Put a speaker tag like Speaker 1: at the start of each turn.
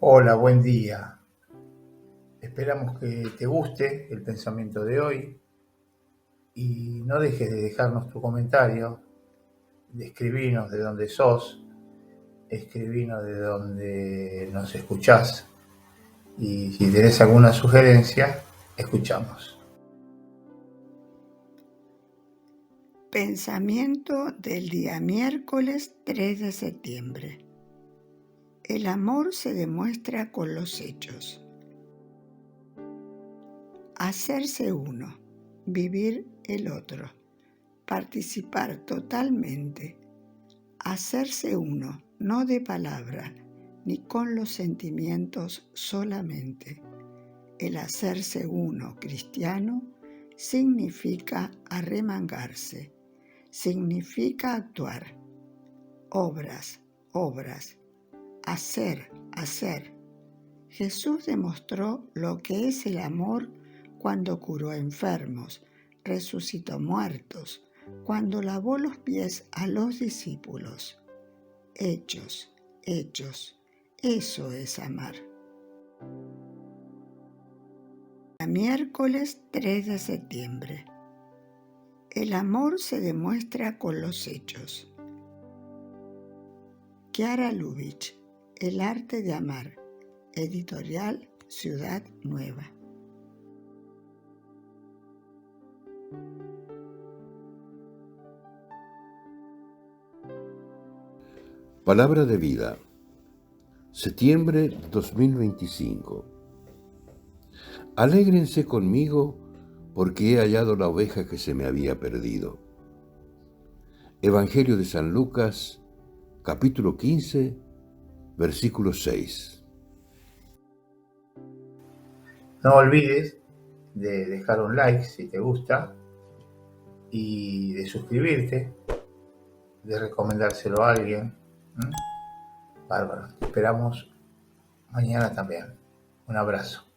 Speaker 1: Hola, buen día. Esperamos que te guste el pensamiento de hoy y no dejes de dejarnos tu comentario, de escribirnos de dónde sos, escribirnos de dónde nos escuchás y si tenés alguna sugerencia, escuchamos.
Speaker 2: Pensamiento del día miércoles 3 de septiembre. El amor se demuestra con los hechos. Hacerse uno, vivir el otro, participar totalmente. Hacerse uno, no de palabra, ni con los sentimientos solamente. El hacerse uno cristiano significa arremangarse, significa actuar. Obras, hacer. Jesús demostró lo que es el amor cuando curó enfermos, resucitó muertos, cuando lavó los pies a los discípulos. Hechos, eso es amar. Miércoles 3 de septiembre. El amor se demuestra con los hechos. Chiara Lubich, El arte de amar, editorial Ciudad Nueva.
Speaker 3: Palabra de vida, septiembre 2025. Alégrense conmigo porque he hallado la oveja que se me había perdido. Evangelio de San Lucas, capítulo 15, versículo 6.
Speaker 1: No olvides de dejar un like si te gusta y de suscribirte, de recomendárselo a alguien. Bárbaro, te esperamos mañana también. Un abrazo.